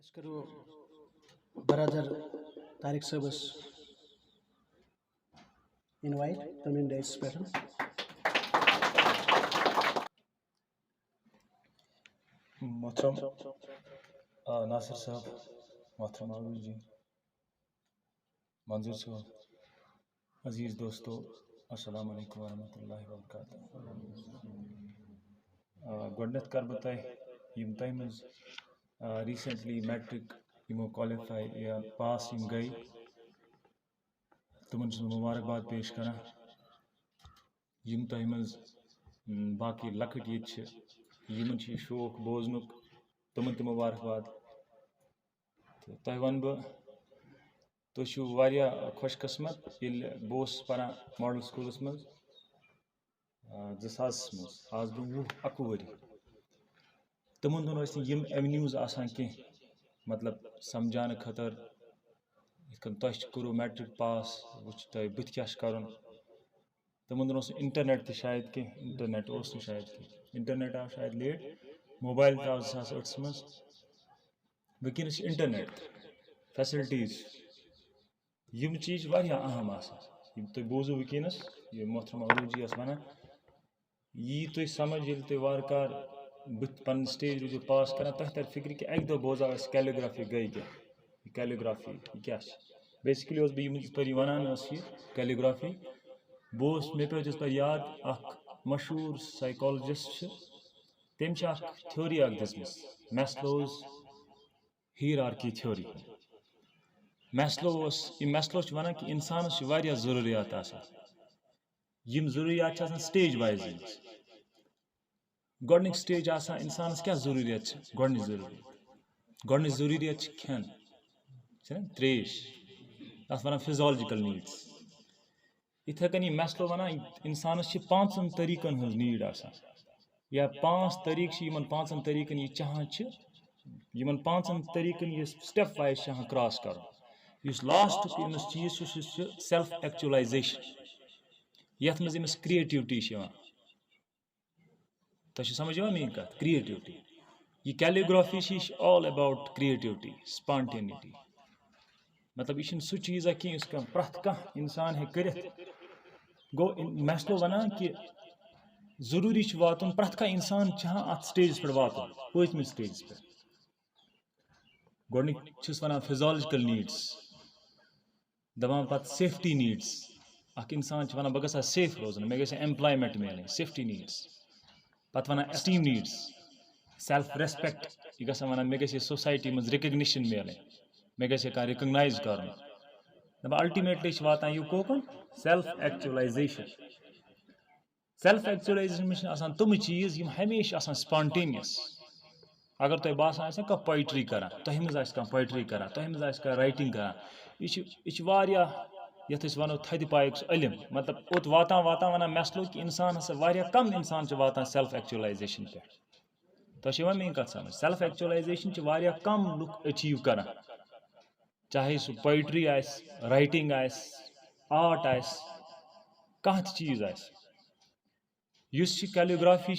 أسۍ کَرو برادر طارق صٲبس اِنوایٹ پنٕنۍ ڈیسس پٮ۪ٹھ. मोहतरम नासिर साहब, मोहतरम आलू जी, मंजूर साहब, अजीज़ दोस्तों, अस्सलाम वालेकुम वरहमतुल्लाहि वबरकातुह. गोडनेथ कर बह तह यम तह मज रिसेंटली मैट्रिक यमो क्वालिफाई या पास यम गई तुमन मुबारकबाद पेश करा. यम तह मज बाकी लकट ये यमन शौक बोजनुक तुमन तह मुबारकबाद. तह वन बह तुह खुश किस्मत ये बह पान मॉडल स्कूलस मज 2000 मज आज ब्रो 21 वरी तमन दोन यम एवेन्यूज आसान कह मतलब समझाने खतर तह करो मैट्रिक पास वो तह बुत क्या कर तमन दोन इंटरनेट तह शायद कह इंटरनेट शायद कह इंटरनेट आव शायद लेट मोबाइल आव 2008 मज वनकस इंटरनेट फैसिलिटीज यम चीज वारिया अहम आसान तुम बोजो वनकस ये मोहतरम अबू जी वन यी तुम समझ ये तुम वारकार बुत पन स्टेज रूजो पास कर तह तर फिक्र कि अक दह बोजा कैलीग्राफी गई क्या कैलीग्राफी क्या बेसिकली बह वनान कैलीग्राफी बह मे पे पे याद मशहूर साइकोलॉजिस्ट तम थ्योरी दिसमस मैस्लोज हीरार्की थ्योरी. मैस्लो वन कि इंसानस वारिया जरूरियात यम जरूरियात स्टेज वाइज गोडनिक स्टेज इंसानस क्या जरूरियत गोडनिक जरूरियत खेन त्रेश तथ वन फिजियोलॉजिकल नीड्स. इथे कन मैस्लो वन इंसानस 5 तरीकन हज नीड या 5 तरीक पांचन तरीकन यह चाहान 5 तरीकन यह स्टेप वाइज क्रॉस कर लास्ट चीज सेल्फ एक्चुअलाइजेशन यथ मज क्रिएटिविटी तुम समझ मेरी कत क्रिएटिविटी यह calligraphy all about creativity spontaneity मतलब यह सह चीज़ा कह प्रथ कह इंसान हे कर गो मैस्लो वनान कि जरूरी वातन प्रथ कह इंसान अत स्टेजस पे वातन पतम स्टेजस पे गोडनिक वन फिजियोलॉजिकल नीड्स दपान पे सेफ्टी नीड्स इंसान वन बह गसा सेफ रोजन मे गई एम्प्लॉयमेंट मिल सेफ्टी नीड्स पत one esteem needs self respect यह वन मे गई सोसाइटी मज रिकग्निशन मिल मे गई रिकग्नाइज कर अल्टीमेटली वातान यह कोकन सेल्फ एक्चुअलाइजेशन. सेल्फ एक्चुअलाइजेशन में तम चीज हमेशा स्पॉन्टेनियस अगर तुम बासान कह पोइट्री कर तुम मज पोइट्री कर तुम मज राइटिंग कर यह ये वनो थद पायक इलम मतलब ओत वातान वातान वन मैस्लो कि इंसान कम इंसान वातान सेल्फ एक्चुअलाइजेशन पे तुम मेरी कत समझ सेल्फ एक्चुअलाइजेशन कम लुक अचीव कर चाहे सह पोइट्री राइटिंग आर्ट कह चीज कैलीग्राफी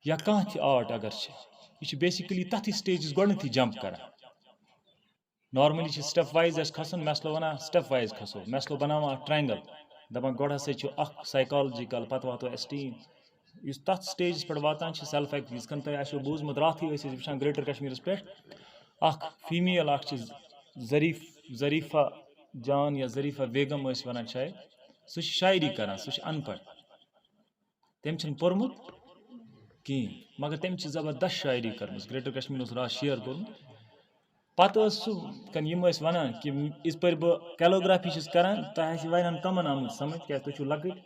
या कह आर्ट अगर यह बेसिकली तथ स्टेजस गोडनथी जंप कर नॉर्मली स्टेप वाइज खसन मैस्लो वन स्टेप वाइज खसो मैस्लो बनाव ट्रायंगल दपान गोड हसा साइकोलॉजिकल पत वातो एस्टीम इस तथ स्टेजस पे वातान सेल्फ एक्स तुम बूजमुत रात वचान ग्रेटर कश्मीर पे फीमेल जरीफा जान या जरीफा बेगम वन शायद सह शायरी कर सह अनपढ़ तम पोर्मुत कहें मगर तम जबरदस्त शायरी कर ग्रेटर कश्मीर रात शेयर कोर्मुत पत यम वन कि इस पर बह कैलीग्राफी कर तह वारियान कमन आमुत समझ क्या तुम लकट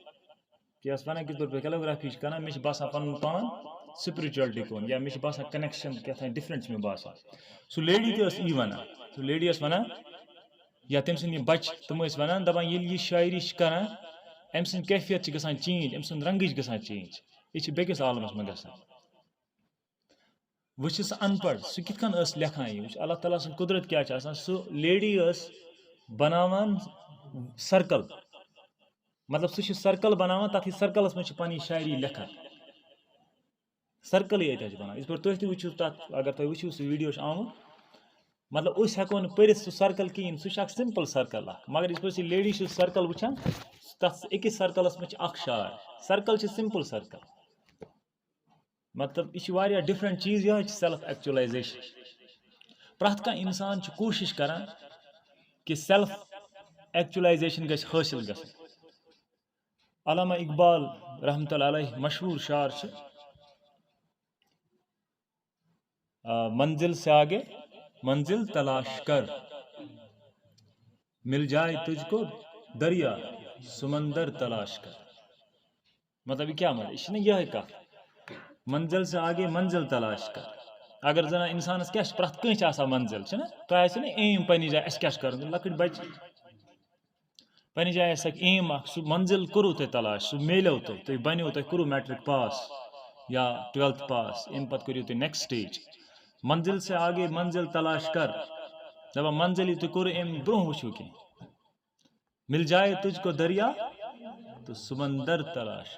क्या वन किस पे कैलीग्राफी कर मे बसान पन पान स्पिरिचुअलिटी कुन या मे बसान कनेक्शन क्या डिफरेंस मे बसान सह लेडी ती वन सह लेडी वन या तम सद बच तुम वन दपान यह शायरी कर अम सद कैफियत गसान चेंज अम सद रंग गसान चेंज यह बेकिस आलमस में गसान वह अनपढ़ सह कित लेखान यह अल्लाह ताला सद कुदरत क्या सह लेडी बनावान सर्कल मतलब सह सर्कल बनावान तथ सर्कलस में पनी शायरी लेखान सर्कल ये बना इस पर तुम वो तक अगर तुम वो वीडियो आमुत मतलब उस हेको न पढ़ित सह सर्कल कहें सह सिंपल सर्कल मगर इस पर लेडी सर्कल वुचान तथ अकिस सर्कलस में शार सर्कल सिंपल सर्कल मतलब यह डिफरेंट चीज यह सेल्फ एक्चुअलाइजेशन प्रत कह इंसान कोशिश करान कि सेल्फ एक्चुअलाइजेशन गस हासिल गस अल्लामा इकबाल रहमतुल्लाह अलैह मशहूर शार मंजिल से आगे मंजिल तलाश कर मिल जाए तुझको दरिया समंदर तलाश कर मतलब क्या मतलब यह कह मंजिल से आगे मंजिल तलाश कर अगर जना इंसान क्या प्रत कह मंजिल तुम एम पन्ने जाए क्या कर लकट बच पन्ने जाए एम सह मंजिल करू तुम तलाश सह मेलो तुम बनो तुम करू मैट्रिक पास या 12th पास अम पे करू तुम नेक्स्ट स्टेज मंजिल से आगे मंजिल तलाश कर दपा मंजिल तुम करू अम ब्रोह वो कह मिल जाए तुझको दरिया तो समंदर तलाश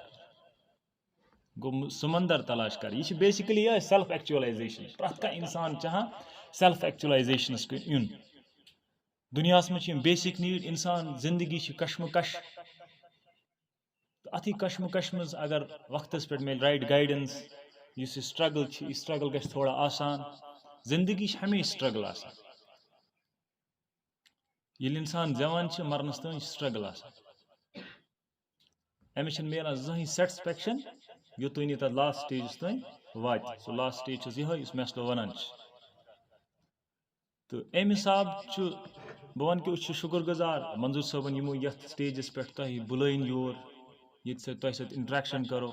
गो समंदर तलाश कर यह बेसिकली यह सेल्फ एक्चुअलाइजेशन प्रत कह इंसान चाहान सेल्फ एक्चुअलाइजेशन इन दुनिया में बेसिक नीड इंसान जिंदगी कशमकश अथी कशमकश मज अगर वक्त पे मिल राइट गाइडेंस इस स्ट्रगल गस थोड़ा आसान जिंदगी हमेशा स्ट्रगल आसान ये इंसान जवान मरनस तन स्ट्रगल आसान अमिस मिलान जहें सेटिस्फेक्शन युत नी तक लास्ट स्टेजस तन वात सो लास्ट स्टेज यह मे वन तो अम हिसाब बह वन कि शुक्र गुजार मंजूर सबन यमो ये स्टेजस पे तुम बुलाइन योर ये तुम सत इंट्रैक्शन करो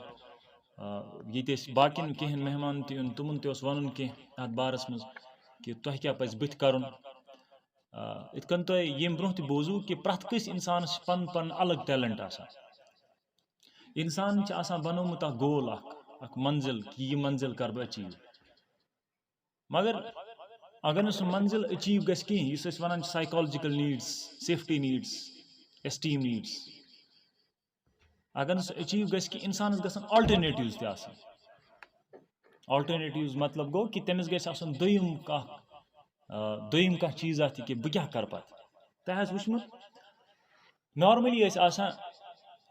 ये बाकिन कहें मेहमान तुन तुमन वन कह अत बारस मज कि तुह क्या पज बुथ कर इत कन तुम ये ब्रोह बोजू कि प्रत कस इंसान पन पन अलग टैलेंट इंसान बनोमुत गोल मंजिल कि यह मंजिल कर बह अचीव मगर अगर न मंजिल अचीव गस कहें one psychological needs safety needs esteem needs अगर न अचीव गस कि इंसान गसन ऑल्टरनेटिव्स ऑल्टरनेटिव्स मतलब गो कि तमिस गस दोयम कह चीज कि बह क्या कर पत तह वुचमुत नॉर्मली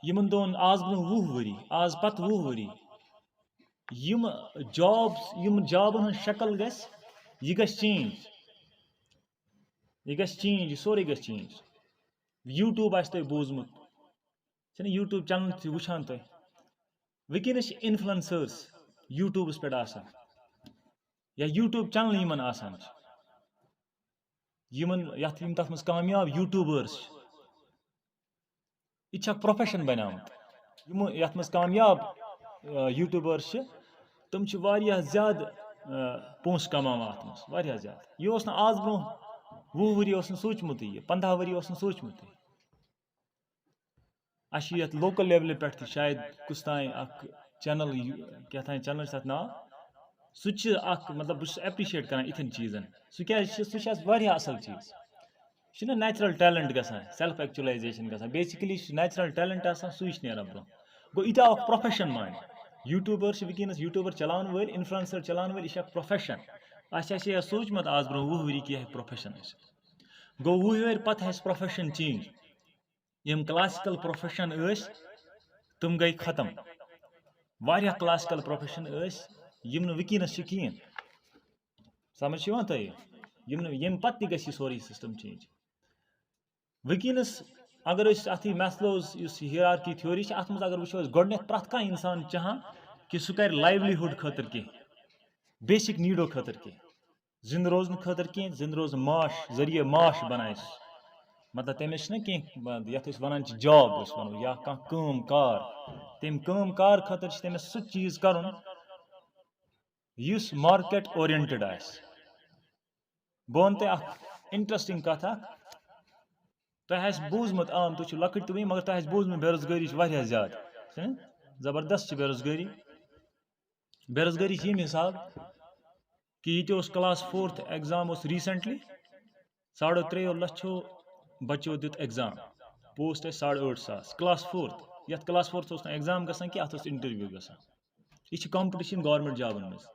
यमन दोन आज ब्रोह 20 वरी आज पत 20 वरी यम जॉबन हन शक्ल गस यह गस चेंज यह सोरे गस चेंज यूट्यूब तुम बोजमुत यूट्यूब चैनल वुचान तुम वनकस इन्फ्लुएंसर्स यूट्यूबस पे या यूट्यूब चैनल यमन यम तथ मज कामयाब यूट्यूबर्स यह प्रोफेशन बनामुत यथ मज कामयाब यूट्यूबर्स तुम ज्यादा पोस कमान अत मज ज्यादा यह आज ब्रोह 20 वरी सोचमुत 15 वरी सोचमुत ये लोकल लेवल पे शायद कुछ तान चैनल क्या चैनल तथ नाव सह मतलब बस एप्रिशिएट कर इथन चीजन सह असल चीज यह नेचुरल टैलेंट गसान सेल्फ एक्चुअलाइजेशन गसान बेसिकली नेचुरल टैलेंट सह नीरान ब्रोह गो यह प्रोफेशन मान यूट्यूबर वनकस यूट्यूबर चलान वल इन्फ्लुएंसर चलान वल यह प्रोफेशन यह सोचमुत आज ब्रोह 20 वरी कि यह प्रोफेशन गो 20 वरी पे प्रोफेशन चेंज यम क्लासिकल प्रोफेशन तुम गई खत्म क्लासिकल प्रोफेशन यम वनकस कहें समझ तुम यम पे गि सोरे सिस्टम चेंज वनकस अगर अथ मैथलोज हियरार्की थ्योरी अत मज अगर वो गोडन प्रत कह इंसान चाहान कि सह कर लाइवलीहुड खतर कह बेसिक नीडो खतर कह जिंद रोजन खतर कह जिंद रोज माश जरिए माश बनाए मतलब तमिस कह ये वन जॉब वो या कम कार तम कम कार खतर तमिस सह चीज कर मार्केट ओरिएंटेड बह वन तुम इंटरेस्टिंग कथ तुह बोजमुत आम तुम लकट तुम मगर तुह बोजमुत बेरोजगारी ज्यादा जबरदस्त बेरोजगारी यम हिसाब कि ये क्लास 4th एग्जाम रिसेंटली 3.5 लक्षों बच्चों दुत एग्जाम पोस्ट 8.5 क्लास 4th ये क्लास 4th एग्जाम गसान कि अत इंटरव्यू गसान यह कॉम्पिटिशन गवर्नमेंट जॉबन मज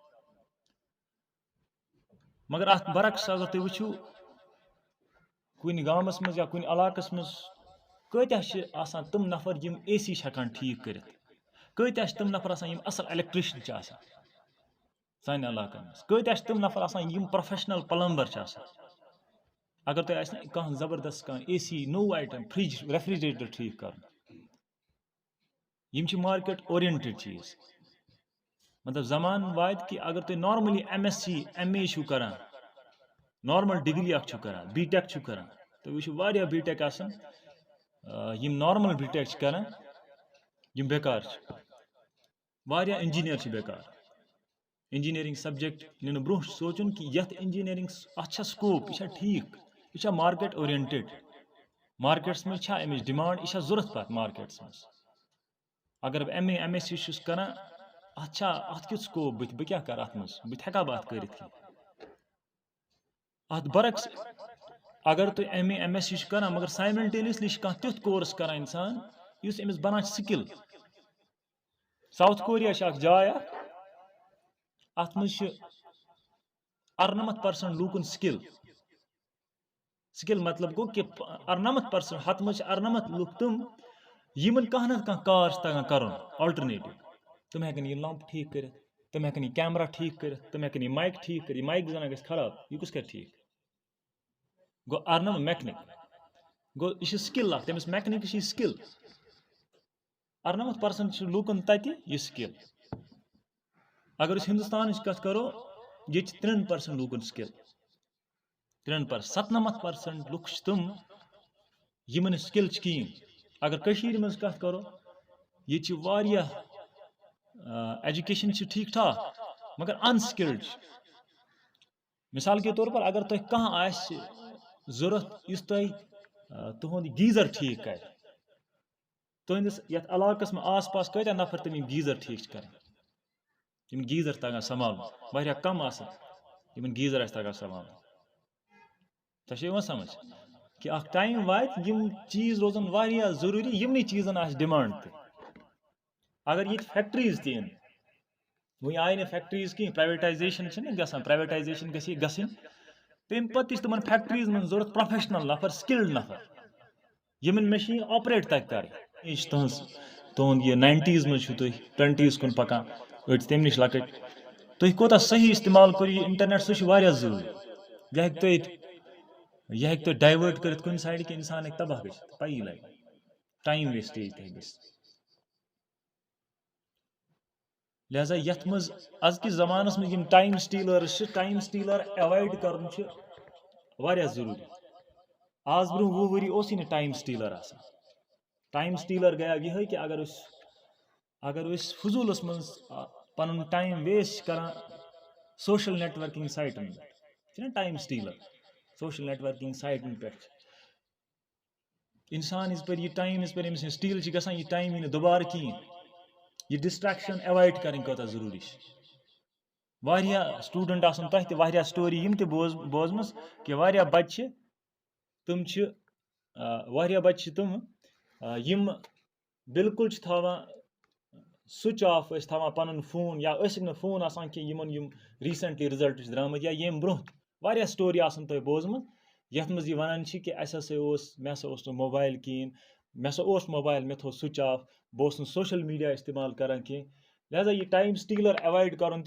मगर अत बरक्स अगर तुम वो कुन गामस मज या कुन इलाकस मज कत्या तम नफर यम AC हेकान ठीक कर कत्या तम नफर यम असल इलेक्ट्रिशियन सान इलाकन मज कत्या तम नफर यम प्रोफेशनल प्लम्बर अगर तुम कह जबरदस्त कह AC नो आइटम फ्रिज रेफ्रिजरेटर ठीक कर यम मार्केट ओरिएंटेड चीज मतलब जमान वात कि अगर तुम नॉर्मली MSc MA छो करान नॉर्मल डिग्री अख करान BTech करान तो वो BTech यम नॉर्मल BTech करान यम बेकार वारिया इंजीनियर बेकार इंजीनियरिंग सब्जेक्ट नीन ब्रो सोचुन कि यथ इंजीनियरिंग अच्छा स्कोप यह ठीक यह मार्केट ओरिएंटेड मार्केट्स में अमिच डिमांड यह जरूरत पत मार्केट्स में अगर बह MA MSc करान अत क्युत स्कोप बह क्या कर अत मज बह हेका बह कर अत बरक्स अगर तुम MA MSc करान मगर साइमल्टेनियसली कह तुथ कोर्स करान इंसान युस अमिस बनान स्किल साउथ कोरिया जाय अत मज 98% लूकन स्किल स्किल मतलब गो कि 98% हत मज 98 लूक तुम यमन कह ना कह कार तगान कर ऑल्टरनेटिव तुम हेकन यह लंप ठीक कर तुम हेकन यह कैमरा ठीक कर तुम हेकन यह माइक ठीक कर माइक जना ग खराब यह कुछ कर ठीक गो अर्नम मैकेनिक गो यह स्किल तमिस मैकेनिक स्किल 98% लूकन तत यह स्किल अगर हिंदुस्तान कत करो ये 3% लूकन स्किल 3% 97% लुक तुम यमन स्किल कहें अगर कशीर मज कत करो ये एजुकेशन ठीक ठाक मगर अनस्किल्ड मिसाल के तौर पर अगर तुम कह जरूरत इस तुहद गीजर ठीक कर तुहस ये इलाकस में आस पास कत्या नफर तुम गीजर ठीक कर गीजर तगान संभाल वारिया कम यमन गीजर तगान संभाल तुम समझ कि टाइम वात यम चीज रोजन वारिया जरूरी यमनी चीजन डिमांड अगर ये फैक्ट्रीज तीन वही आय ना फैक्ट्रीज कहीं प्राइवेटाइजेशन प्राइवेटाइजेशन गई तम पे तुम फैक्ट्रीज मन जरूरत प्रोफेशनल नफर स्किल्ड नफर यमन मशीन ऑपरेट तक कर तुंद यह 90s मज 20s कुन पकान अड़ तम नश लकट तुम कोता सही इस्तेमाल कर इंटरनेट सह जरूरी यह हेक डाइवर्ट कर कुन साइड कि इंसान हेक तबाह गई पी लगे टाइम वेस्टेज तक लिहाजा यथ मज अजकिस जमानस में यम टाइम स्टीलर अवॉइड कर जरूरी आज ब्रो 20 वरी ना टाइम स्टीलर गया यह कि अगर फजूलस मज पन टाइम वेस्ट कर सोशल नेटवर्किंग साइटन पे time stealer social networking cyton पे इंसान इस पर यह टाइम इस पर स्टील गसान यह टाइम यह दोबारा कहें यह डिस्ट्रैक्शन अवॉइड करें कत जरूरी स्टूडेंट तह स्टोरी यम बोजम कि बच्चे तुम बच्चे तुम यम बिल्कुल स्विच ऑफ पन फोन या फोन आसान कि यम रिसेंटली रिजल्ट द्रामत या यम ब्रोह स्टोरी तुम बोजम यथ मज वन कि मे मोबाइल कहें मे मोबाइल मे थो स्विच ऑफ बह सोशल मीडिया इस्तेमाल कर कहें लिहाजा यह टाइम स्टीलर अवॉइड कर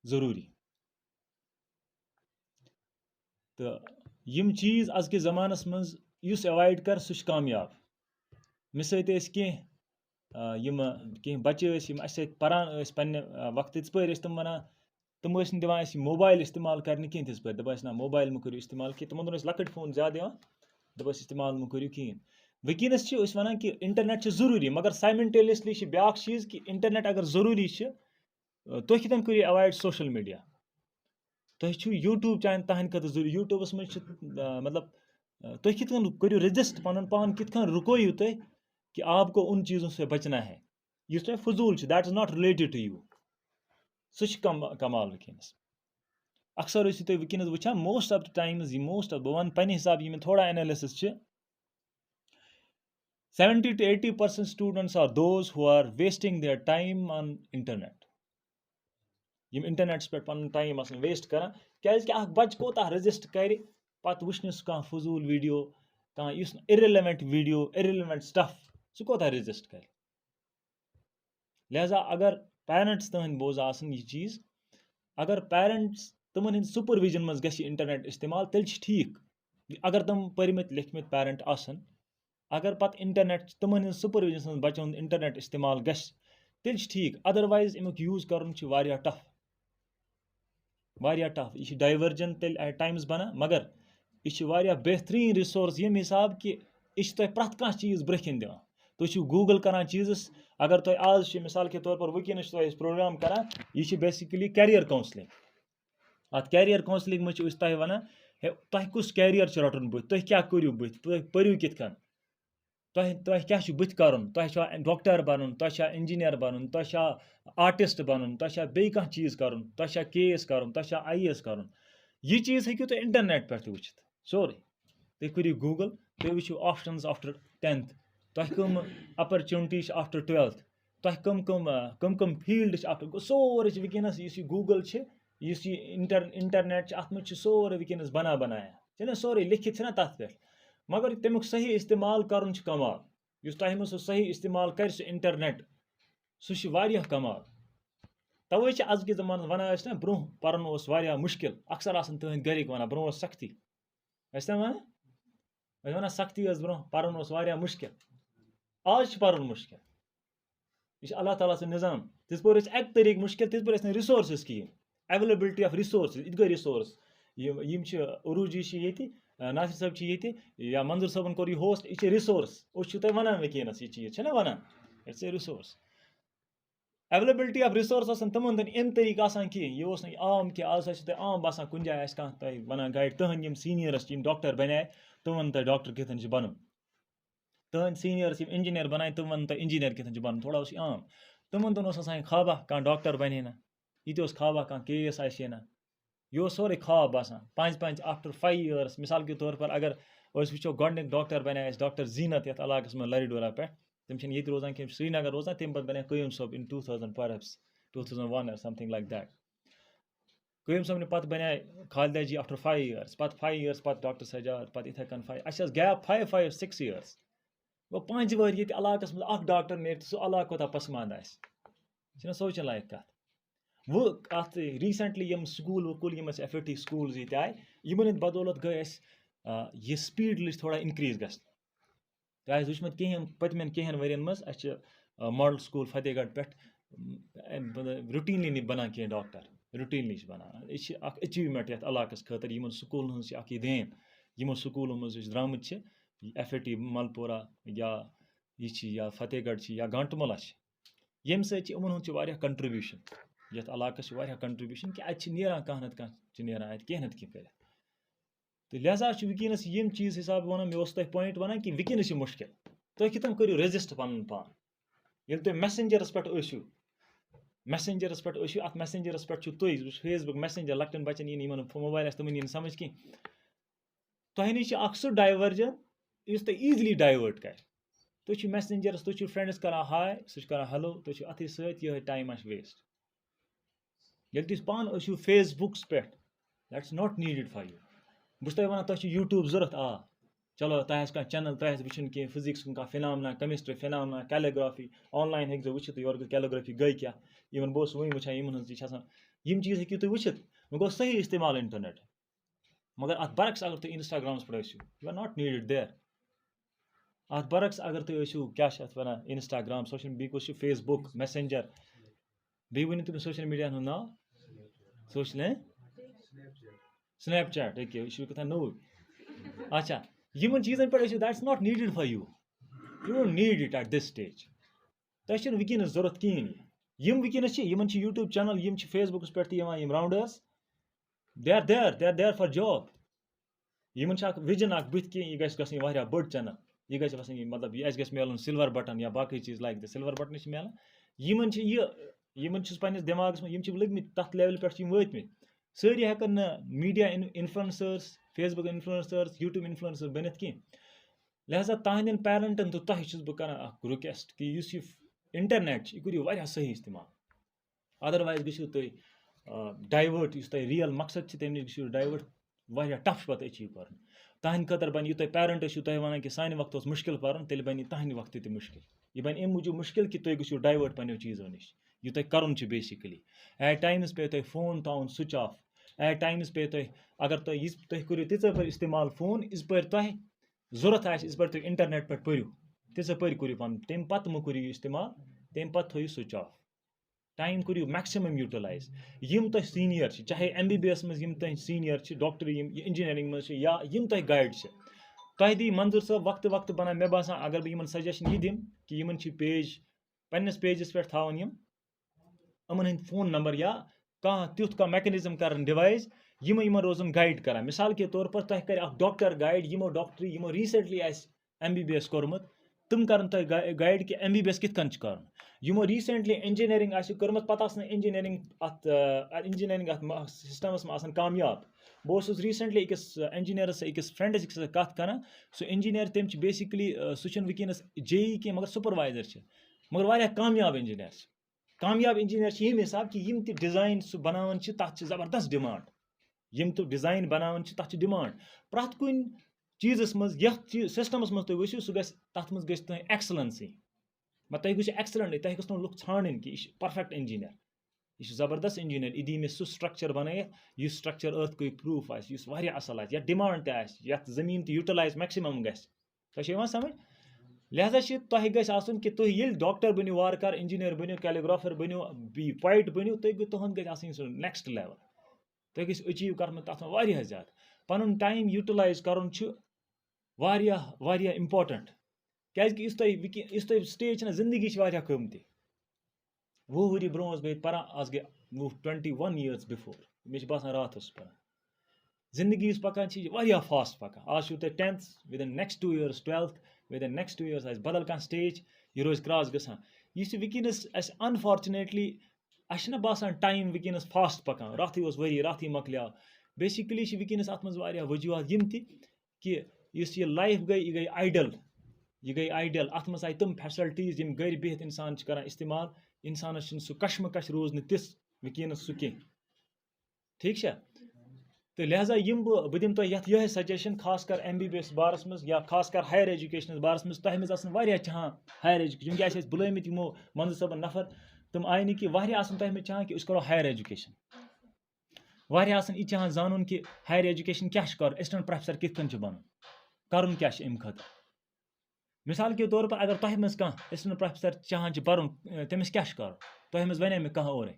जरूरी तो यम चीज आज के जमानस मज अवॉइड कर सह कामयाब मे कह बच्चे परान पे वक्त पे तुम वन तुम दिवान मोबाइल इस्तेमाल कर कहें तिज पे दपा मोबाइल मो करो इस्तेमाल कि तुम लकट फोन ज्यादा दप इस्तेमाल मो करो कहें वनकस वन कि इंटरनेट जरूरी मगर साइमल्टेनियसली ब्या चीज कि इंटरनेट अगर जरूरी तुम कतन करो अवॉइड सोशल मीडिया तुम यूट्यूब चैनल तहद खत जरूरी यूट्यूबस मज मतलब तुम कतन करो रजिस्ट पन पान कतन रुकोयु तुम कि आपको उन चीज़ों से बचना है इस तुम फजूल that is not related to you सह कमाल वनकस अक्सर तुम वनकस वो most of the times most of बह वन पे हिसाब ये थोड़ा analysis 70 to 80% students are those who are wasting their time on internet. یِم اِنٹرنیٹَس پٮ۪ٹھ پَنُن ٹایم آسان ویسٹ کران کیازِ کہِ اکھ بَچہٕ کوتاہ رِزِسٹ کرِ پَتہٕ وٕچھنَس کانٛہہ فضوٗل ویٖڈیو کانٛہہ یُس نہٕ اِرِلِوٮ۪نٹ ویٖڈیو اِرِلِوٮ۪نٹ سٹف سُہ کوتاہ رِزِسٹ کرِ لہذا اگر پیرنٹس تٕہٕنٛدۍ بوزان آسان یہِ چیٖز اگر پیرنٹس تِمن ہٕنٛدۍ سُپروِجن منٛز گژھِ یہِ اِنٹرنیٹ استعمال تیٚلہِ چھِ ٹھیٖک اگر تِم پٔرمٕتۍ لیکھمٕتۍ پیرنٹ آسن اگر پَتہٕ اِنٹرنیٹ تِمن ہٕنٛدۍ سُپروِجنس منٛز بَچن ہُنٛد اِنٹرنیٹ استعمال گژھِ تیٚلہِ چھِ ٹھیٖک اَدروایز اَمیُک یوٗز کَرُن چھُ واریاہ ٹف یہِ چھِ ڈایؤرجن تیٚلہِ ایٹ ٹایمٕز بَنان مگر یہِ چھِ واریاہ بہتریٖن رِسورس ییٚمہِ حِسابہٕ کہِ یہِ چھِ تۄہہِ پرٛٮ۪تھ کانٛہہ چیٖز برٛونٛہہ کِنۍ دِوان تُہۍ چھِو گوٗگل کران چیٖزس اگر تۄہہِ آز چھِ مِثال کے طور پر وٕنکیٚنس چھِ تۄہہِ أسۍ پروگرام کران یہِ چھِ بیسِکٔلی کیریر کاوسلِنٛگ اَتھ کیریر کاوسلِنٛگ منٛز چھِ أسۍ تۄہہِ وَنان ہے تۄہہِ کُس کیریر چھُ رَٹُن بٕتھِ تُہۍ کیاہ کٔرِو بٕتھِ تُہۍ پٔرِو کِتھ کٔنۍ تۄہہِ کیاہ چھُ بٕتھِ کَرُن تۄہہِ چھا ڈاکٹر بَنُن تۄہہِ چھا اِنجیٖنیر بَنُن تۄہہِ چھا آرٹِسٹ بَنُن تۄہہِ چھا بیٚیہِ کانٛہہ چیٖز کَرُن تۄہہِ چھا کے ایس کَرُن تۄہہِ چھا آی اے ایس کَرُن یہِ چیٖز ہیٚکِو تُہۍ اِنٹرنیٹ پٮ۪ٹھ تہِ وٕچھِتھ سورُے تُہۍ کٔرِو گوٗگل تُہۍ وٕچھِو آپشنٕز آفٹر 10th تۄہہِ کٕم اپرچُنٹی چھِ آفٹر 12th تۄہہِ کٕم فیٖلڈ چھِ آفٹر سورُے چھِ وٕنکیٚنس یُس یہِ گوٗگل چھِ یُس یہِ اِنٹرنیٹ چھِ اَتھ منٛز چھِ سورُے وٕنکیٚنس بَنایا چھِنہ سورُے لیکھِتھ چھِنہ تَتھ پٮ۪ٹھ مگر تَمیُک صحیح استعمال کَرُن چھُ کمال یُس تۄہہِ منٛز سُہ صحیح استعمال کَرِ سُہ اِنٹرنیٹ سُہ چھُ واریاہ کمال تَوے چھِ أزکِس زمانَس وَنان ٲسۍ نہ برونٛہہ پَرُن اوس واریاہ مُشکِل اَکثر آسان تُہٕنٛدۍ گرِکۍ وَنان برونٛہہ اوس سختی ٲسۍ نہ وَنان سختی ٲس برونٛہہ پَرُن اوس واریاہ مُشکِل آز چھُ پَرُن مُشکِل یہِ چھُ اللہ تعالیٰ سُنٛد نِظام تِژ پٲرۍ ٲسۍ اَکہِ طریٖقہٕ مُشکِل تِژ پٲرۍ ٲسۍ نہٕ رِسورسٕز کِہیٖنۍ ایویلیبلٹی آف رِسورسٕز یہِ تہِ گٔے رِسورس یِم چھِ عروٗجی چھِ ییٚتہِ ناصر صٲب چھِ ییٚتہِ یا منظوٗر صٲبن کوٚر یہِ ہوسٹ یہِ چھِ رِسورس أسۍ چھِو تۄہہِ وَنان وٕنکیٚنس یہِ چیٖز چھِنہ وَنان it's a resource availability of resource ٲسن تِمن دۄہن اَمہِ طریٖقہٕ آسان کِہیٖنۍ یہِ اوس نہٕ عام کینٛہہ آز چھِ تۄہہِ عام باسان کُنہِ جایہِ آسہِ کانٛہہ تۄہہِ وَنان گایڈ تٕہٕنٛدۍ یِم سیٖنیٲرٕس چھِ یِم ڈاکٹر بَنے تِم وَنن تۄہہِ ڈاکٹر کِتھ کٔنۍ چھُ بَنُن تٕہٕنٛدۍ سیٖنیٲرٕس یِم اِنجیٖنیر بَنایہِ تِم وَنن تۄہہِ اِنجیٖنیر کِتھ کٔنۍ چھُ بَنُن تھوڑا اوس یہِ عام تِمن دۄہن اوس آسان خابا کانٛہہ ڈاکٹر بَنہِ ہے نہ یہِ تہِ اوس خابا کانٛہہ کے ایس آسہِ ہے نہ یہِ اوس سورُے خاب باسان پانٛژِ آفٹر 5 years مِثال کے طور پر اگر أسۍ وٕچھو گۄڈٕنیُک ڈاکٹر بَنے اَسہِ ڈاکٹر زیٖنت یَتھ علاقَس منٛز لرِڈورہ پٮ۪ٹھ تِم چھِنہٕ ییٚتہِ روزان کینٛہہ سرینگر روزان تَمہِ پَتہٕ بَنے قیوٗم صٲب اِن 2000 perhaps 2001 or something like that Qayoom صٲبنہِ پَتہٕ بَنے خالدہ جی آفٹر 5 years پَتہٕ 5 years پَتہٕ ڈاکٹر سجاد پَتہٕ یِتھَے کٔنۍ اَسہِ ٲس گیپ 5-6 years گوٚو 5 ؤری ییٚتہِ علاقَس منٛز اکھ ڈاکٹر نیرِ تہٕ سُہ علاقہٕ کوتاہ پَسمانٛدٕ آسہِ یہِ چھِنہ سونٛچن لایق کَتھ وۄنۍ اَتھ ریٖسنٛٹلی یِم سکوٗل وکوٗل یِم اَسہِ ایف اے ٹی سکوٗلز ییٚتہِ آیہِ یِمن ہٕنٛدۍ بدولت گٔے اَسہِ یہِ سپیٖڈ لٔج تھوڑا اِنکریٖز گژھِ تۄہہِ آسہِ وٕچھمُت کینٛہہ پٔتمٮ۪ن کینٛہَن ؤرۍ یَن منٛز اَسہِ چھِ ماڈل سکوٗل فتح گڑھ پٮ۪ٹھ رُٹیٖنلی بَنان کینٛہہ ڈاکٹر رُٹیٖنلی چھِ بَنان یہِ چھِ اکھ ایچیٖومینٹ یَتھ علاقَس خٲطرٕ یِمن سکوٗلن ہٕنٛز چھِ اکھ یہِ دین یِمو سکوٗلو منٛز أسۍ درٛامٕتۍ چھِ ایف اے ٹی ملپورہ یا یہِ چھِ یا فتح گڑھ چھِ یا گانٹمولا چھِ ییٚمہِ سۭتۍ چھِ یِمن ہُنٛد چھِ واریاہ کنٹربیوٗشن یَتھ علاقَس چھِ واریاہ کنٹربیوٗشن کہِ اَتہِ چھِ نیران کانٛہہ نتہٕ کانٛہہ چھِ نیران اَتہِ کینٛہہ نتہٕ کینٛہہ کٔرِتھ تہٕ لہذا چھُ وٕنکیٚنس یِم چیٖز حِسابہٕ وَنان مےٚ اوس تۄہہِ پویِنٹ وَنان کہِ وٕنکیٚنس چھِ مُشکِل تُہۍ کِتھ کٔنۍ کٔرِو رٮ۪زِسٹ پَنُن پان ییٚلہِ تُہۍ میسنجرس پٮ۪ٹھ ٲسِو اَتھ میسنجرس پٮ۪ٹھ چھُو تُہۍ فیس بُک میسنجر لۄکٹٮ۪ن بَچن یِن یِمن موبایل آسہِ تِمن یی نہٕ سَمجھ کینٛہہ تۄہہِ نِش چھِ اکھ سُہ ڈایؤرجن یُس تۄہہِ ایٖزلی ڈایوٲٹ کرِ تُہۍ چھِو میسنجرس تُہۍ چھِو فرٛٮ۪نٛڈس کران ہاے سُہ چھُ کران ہیلو تُہۍ چھِو اَتھٕے سۭتۍ یِہوے ٹایم آسہِ ویسٹ ییٚلہِ تُہۍ پانہٕ ٲسِو فیس بُکس پٮ۪ٹھ دیٹس ناٹ نیٖڈِڈ فار یوٗ بہٕ چھُس تۄہہِ وَنان تۄہہِ چھُ یوٗٹیوٗب ضوٚرتھ چلو تۄہہِ آسہِ کانٛہہ چَنل تۄہہِ آسہِ وٕچھُن کینٛہہ فِزِکس ہُنٛد کانٛہہ فِنامنا کیمِسٹری فِنامنا کیلوگرافی آنلاین ہیٚکہِ زیو وٕچھِتھ یورٕ گٔے کیلوگرافی گٔے کیاہ یِمن بہٕ اوسُس وٕنۍ وٕچھان یِمن ہٕنٛز یہِ چھِ آسان یِم چیٖز ہیٚکِو تُہۍ وٕچھِتھ وۄنۍ گوٚو صحیح استعمال اِنٹرنیٹ مگر اَتھ برعکس اگر تُہۍ اِنسٹاگرامَس پٮ۪ٹھ ٲسِو یوٗ آر ناٹ نیٖڈِڈ دیر اَتھ برعکس اگر تُہۍ ٲسِو کیاہ چھِ اَتھ وَنان اِنسٹاگرام سوشَل بیٚیہِ کُس چھُ فیس بُک میسنجر بیٚیہِ ؤنِو تُہۍ سوشَل میٖڈیاہَن ہُنٛد ناو سوشَل سنیپ چیٹ أکیاہ یہِ چھُ کَتھاہ نوٚوُے اچھا یِمن چیٖزن پٮ۪ٹھ ٲسِو that's not needed for you you don't need it at this stage تۄہہِ چھُنہٕ وٕنکیٚنس ضوٚرتھ کِہیٖنۍ یِم وٕنکیٚنس چھِ یِمن چھِ یوٗٹیوٗب چینل یِم چھِ فیس بُکَس پٮ۪ٹھ تہِ یِوان یِم راوڈٲرٕس they are there for job یِمن چھِ اکھ وِجن اکھ بٕتھِ کہِ یہِ گژھِ گژھٕنۍ واریاہ بٔڑ چینل یہِ گژھِ گژھٕنۍ مطلب یہِ اَسہِ گژھِ میلُن سِلور بٹن یا باقٕے چیٖز لایک دِ سِلور بٹن چھِ میلان یِمن چھِ یِمن چھُ پَنٕنِس دٮ۪ماغس منٛز یِم چھِ لٔگمٕتۍ تَتھ لیولہِ پٮ۪ٹھ چھِ یِم وٲتمٕتۍ سٲری ہٮ۪کن نہٕ میٖڈیا اِنفلنسٲرٕس فیس بُک اِنفلنسٲرٕس یوٗٹیوٗب اِنفلنسٲرٕس بٔنِتھ کینٛہہ لہذا تہندٮ۪ن پیرنٹن تہٕ تۄہہِ چھُس بہٕ کران اکھ رِکویسٹ کہِ یُس یہِ اِنٹرنیٹ چھُ یہِ کٔرِو واریاہ صحیح استعمال اَدروایز گٔژھِو تُہۍ ڈایوٲٹ یُس تۄہہِ ریل مقصد چھُ تَمہِ نِش گٔژھِو ڈایوٲٹ واریاہ ٹف چھُ پَتہٕ أچیٖو کَرُن تہنٛدِ خٲطرٕ بَنہِ یہِ تۄہہِ پیرنٛٹ ٲسِو تۄہہِ وَنان کہِ سانہِ وقتہٕ اوس مُشکِل پَرُن تیٚلہِ بَنہِ تہنٛدِ وقتہٕ تہِ مُشکِل یہِ بَنہِ اَمہِ موٗجوٗب مُشکِل کہِ تُہۍ گٔژھِو ڈایوٲٹ پنٛنیو چیٖزو نِش یہِ تۄہہِ کَرُن چھُ بیسِکٔلی ایٹ ٹایمٕز پیٚیہِ تۄہہِ فون تھاوُن سُچ آف ایٹ ٹایمٕز پیٚیہِ تۄہہِ اگر تۄہہِ یِژ تُہۍ کٔرِو تِژَے پھِرِ استعمال فون یِژ پھِرِ تۄہہِ ضوٚرَتھ آسہِ یِژ پھِرِ تُہۍ اِنٹرنیٹ پٮ۪ٹھ پٔرِو تِژَے پھِرِ کٔرِو پَنُن تَمہِ پَتہٕ مہٕ کٔرِو یہِ استعمال تَمہِ پَتہٕ تھٲیِو سُچ آف ٹایم کٔرِو میکسِمم یوٗٹِلایز یِم تۄہہِ سیٖنیَر چھِ چاہے MBBS منٛز یِم تۄہہِ سیٖنیَر چھِ ڈاکٹر یِم اِنجیٖنٔرِنٛگ منٛز چھِ یا یِم تۄہہِ گایڈ چھِ تۄہہِ دی منظوٗر صٲب وقتہٕ وقتہٕ بَنان مےٚ باسان اگر بہٕ یِمَن سَجَشَن یہِ دِمہٕ کہِ یِمَن چھِ پیج پنٛنِس پیجَس پٮ۪ٹھ تھاوان یِم یِمَن ہٕنٛدۍ فون نمبر یا کانٛہہ تیُتھ کانٛہہ میکَنِزم کَرَن ڈِوایِز یِمن روزَن گایِڈ کَران مِثال کے طور پر تۄہہِ کَرِ اَکھ ڈاکٹر گایِڈ یِمو ڈاکٹری یِمو ریٖسٮ۪نٛٹلی آسہِ MBBS کوٚرمُت تِم کَرَن تۄہہِ گایِڈ کہِ MBBS کِتھ کٔنۍ چھُ کَرُن یِمو ریٖسٮ۪نٛٹلی اِنجیٖنٔرِنٛگ آسہِ کٔرمٕژ پَتہٕ آسہِ نہٕ اِنجیٖنٔرِنٛگ اَتھ سِسٹَمَس منٛز آسان کامیاب بہٕ اوسُس ریٖسٮ۪نٛٹلی أکِس اِنجیٖنَرَس أکِس فرٛٮ۪نٛڈَس أکِس سۭتۍ کَتھ کَران سُہ اِنجیٖنَر تٔمۍ چھِ بیسِکٔلی سُہ چھُنہٕ وٕنکٮ۪نَس JEE کینٛہہ مگر سُپَروایزَر چھِ مگر واریاہ کامیاب اِنجیٖنَر چھِ کامیاب اِنجیٖنَر چھِ ییٚمہِ حِساب کہِ یِم تہِ ڈِزایِن سُہ بَناوان چھِ تَتھ چھِ زبردست ڈِمانٛڈ یِم تہِ ڈِزایِن بَناوان چھِ تَتھ چھِ ڈِمانٛڈ پرٛٮ۪تھ کُنہِ چیٖزَس منٛز یَتھ سِسٹَمَس منٛز تُہۍ ؤسِو سُہ گژھِ تَتھ منٛز گژھِ تۄہہِ ایٚکسلَنسی مطلب تۄہہِ گٔژھِو ایٚکسلَنٛٹ تۄہہِ گٔژھ نہٕ لُکھ ژھانٛڈٕنۍ کہِ یہِ چھِ پٔرفیکٹ اِنجیٖنَر یہِ چھُ زبردست اِنجیٖنَر یہِ دی مےٚ سُہ سٹرٛکچَر بَنٲیِتھ یُس سٹرٛکچَر أرتھکویک پرٛوٗف آسہِ یُس واریاہ اَصٕل آسہِ یَتھ ڈِمانٛڈ تہِ آسہِ یَتھ زٔمیٖن تہِ یوٗٹِلایز میکسِمَم گژھِ تۄہہِ چھو یِوان سَمٕجھ لہذا چھِ تۄہہِ گژھِ آسُن کہِ تُہۍ ییٚلہِ ڈاکٹر بٔنِو وارٕ کارٕ اِنجیٖنَر بٔنِو کیلِگرافَر بٔنِو پویِٹ بٔنِو تُہنٛد گژھِ آسٕنۍ سُہ نیکسٹ لیوَل تُہۍ گٔژھِو أچیٖو کَرُن تَتھ منٛز واریاہ زیادٕ پَنُن ٹایم یوٗٹِلایز کَرُن چھُ واریاہ واریاہ اِمپاٹَنٛٹ کیٛازِکہِ یُس تۄہہِ سٹیج چھِنہ زندگی چھِ واریاہ قۭمتی 20 ؤری برونٛہہ اوس بہٕ ییٚتہِ پَران آز گٔے 21 years بِفور مےٚ چھِ باسان راتھ اوسُس پَران زندگی یُس پَکان چھِ یہِ چھِ واریاہ فاسٹ پَکان آز چھُو تۄہہِ 10th within next 2 years 12th within next 2 years آسہِ بدل کانٛہہ سٹیج یہِ روزِ کرٛاس گژھان یہِ چھِ وٕنکٮ۪نَس اَسہِ اَنفارچُنیٹلی اَسہِ چھِنہ باسان ٹایم وٕنکٮ۪نَس فاسٹ پَکان راتھٕے اوس ؤری راتھٕے مۄکلیو بیسِکٔلی چھِ وٕنکٮ۪نَس اَتھ منٛز واریاہ وجوٗہات یِم تہِ کہِ یُس یہِ لایف گٔے یہِ گٔے آیڈَل اَتھ منٛز آیہِ تِم فیسَلٹیٖز یِم گَرِ بِہِتھ اِنسان چھِ کَران اِستعمال اِنسانَس چھِنہٕ سُہ کَشمٕکش روٗز نہٕ تِژھ وٕنکٮ۪نَس سُہ کینٛہہ ٹھیٖک چھا تہٕ لہذا بہٕ دِمہٕ تۄہہِ یَتھ یِہوٚے سَجَشَن خاص کر MBBS بارَس منٛز یا خاص کر ہایر ایجوکیشنَس بارَس منٛز تۄہہِ منٛز آسَن واریاہ چاہان ہایر ایجوکیشن وٕنکٮ۪س چھِ اَسہِ بُلٲمٕتۍ یِمو منظوٗر صٲبَن نفر تِم آیہِ نہٕ کہِ واریاہ آسَن تۄہہِ منٛز چاہان کہِ أسۍ کَرو ہایر ایجوکیشن واریاہ آسَن یہِ چاہان زانُن کہِ ہایر ایجوکیشن کیاہ چھُ کَرُن اٮ۪سِسٹنٛٹ پروفیسر کِتھ کٔنۍ چھُ بَنُن کَرُن کیاہ چھُ اَمہِ خٲطرٕ مِثال کے طور پر اگر تۄہہِ منٛز کانٛہہ اٮ۪سِسٹنٛٹ پروفیسر چاہان چھُ بَرُن تٔمِس کیاہ چھُ کَرُن تۄہہِ منٛز وَنیٛا مےٚ کانٛہہ اورَے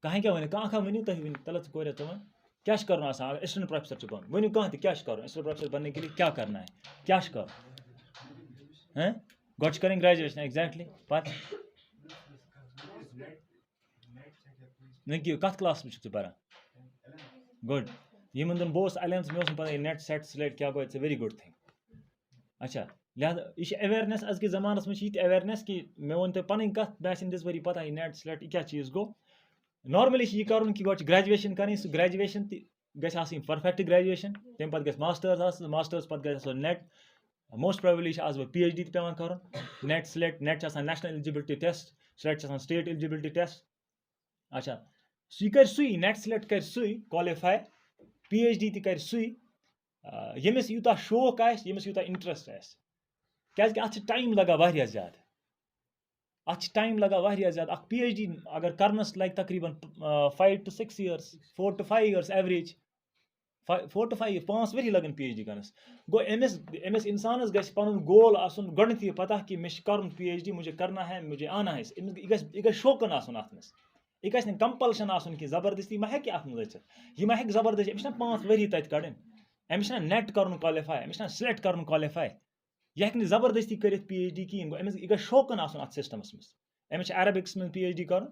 کانٛہہ کیاہ وَنہِ کانٛہہ ؤنِو تُہۍ ؤنِو تَلَتھ کوریا ژٕ وَن کیاہ چھُ کَرُن آسان اگر اٮ۪سِسٹنٛٹ پروفیسر چھُ بَنُن ؤنِو کانٛہہ تہِ کیاہ چھُ کَرُن اٮ۪سِسٹنٛٹ پروفیسر بَننے کے لیے کیاہ کرنا ہے کیاہ چھُ کَرُن گۄڈٕ چھِ کَرٕنۍ گریجویشن ایٚگزیکٹلی پَتہٕ نہ کہِ کَتھ کلاسَس منٛز چھُکھ ژٕ پَران گُڈ یِمن دۄہن بہٕ اوسُس 11th مےٚ اوس نہٕ پَتہ یہِ نیٹ سیٹ سِلیٹ کیاہ گوٚو it's a very good thing اچھا لہٰذا یہِ چھِ ایویرنیس أزکِس زمانَس منٛز چھِ یہِ تہِ ایویرنیس کہِ مےٚ ووٚن تۄہہِ پَنٕنۍ کَتھ مےٚ آسہِ نہٕ دِژ ؤری پَتہ یہِ نیٹ سِلیٹ یہِ کیاہ چیٖز گوٚو نارمٔلی چھِ یہِ کَرُن کہِ گۄڈٕ چھِ گریجویشن کَرٕنۍ سُہ گریجویشن تہِ گژھِ آسٕنۍ پٔرفیکٹ گریجویشن تَمہِ پَتہٕ گژھِ ماسٹٲرٕز آسٕنۍ ماسٹٲرٕز پَتہٕ گژھِ آسُن نیٹ موسٹ پرٛابلی چھِ آز وۄنۍ PhD تہِ پیٚوان کَرُن نیٹ سِلیکٹ نیٹ چھِ آسان نیشنل ایلجبلٹی ٹیسٹ سِلیکٹ چھِ آسان سٹیٹ ایلجبلٹی ٹیسٹ اچھا سُہ کَرِ سُے نیٹ سِلیکٹ کَرِ سُے کالِفاے PhD تہِ کَرِ سُے ییٚمِس یوٗتاہ شوق آسہِ ییٚمِس یوٗتاہ اِنٹرٛسٹ آسہِ کیٛازِکہِ اَتھ چھِ ٹایم لگان واریاہ زیادٕ اَکھ PhD اگر کَرنَس لَگہِ تقریٖباً 5 to 6 years 4 to 5 years average 4 to 5 5 ؤری لَگَن PhD کَرنَس گوٚو أمِس اِنسانَس گژھِ پَنُن گول آسُن گۄڈنٮ۪تھٕے پَتہ کہِ مےٚ چھُ کَرُن PhD مُجھے کرنا ہے مُجھے آنا ہے یہِ گژھِ شوقن آسُن اَتھ منٛز یہِ گژھِ نہٕ کَمپَلشَن آسُن کہِ زبردستی ما ہیٚکہِ اَتھ منٛز أژِتھ یہِ ما ہیٚکہِ زبردستی أمِس چھِنہ 5 ؤری تَتہِ کَڑٕنۍ أمِس چھِنہ نیٹ کَرُن کالِفاے أمِس چھِنہ سِلیکٹ کَرُن کالِفاے یہِ ہیٚکہِ نہٕ زبردستی کٔرِتھ PhD کِہیٖنۍ گوٚو أمِس یہِ گژھِ شوقن آسُن اَتھ سِسٹَمَس منٛز أمِس چھِ عربِکس منٛز PhD کَرُن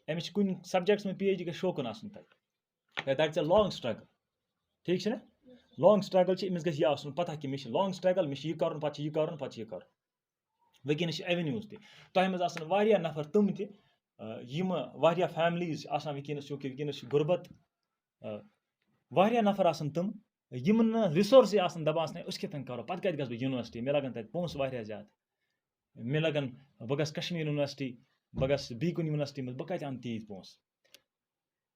أمِس چھِ کُنہِ سَبجَکٹَس منٛز PhD گژھِ شوقن آسُن تَتہِ that is a long struggle ٹھیٖک چھُنہ لانٛگ سٹرٛگٕل چھِ أمِس گژھِ یہِ آسُن پَتہ کہِ مےٚ چھِ لانٛگ سٹرٛگٕل مےٚ چھِ یہِ کَرُن پَتہٕ چھِ یہِ کَرُن پَتہٕ چھِ یہِ کَرُن وٕنکٮ۪نَس چھِ ایٚونیوٗز تہِ تۄہہِ منٛز آسَن واریاہ نفر تِم تہِ یِمہٕ واریاہ فیملیٖز چھِ آسان وٕنکٮ۪نَس چوٗنٛکہِ وٕنکٮ۪نَس چھُ غُربت واریاہ نفر آسَن تِم यमन रिसोर्स आसान दपान अस कत करो पे कत गो यूनिवर्सिटी मे लगन तक पोस वारिया ज्यादा मे लगन बह गस कश्मीर यूनिवर्सिटी बह गस बी कुन यूनिवर्सिटी मज बह कत अन तीत पोस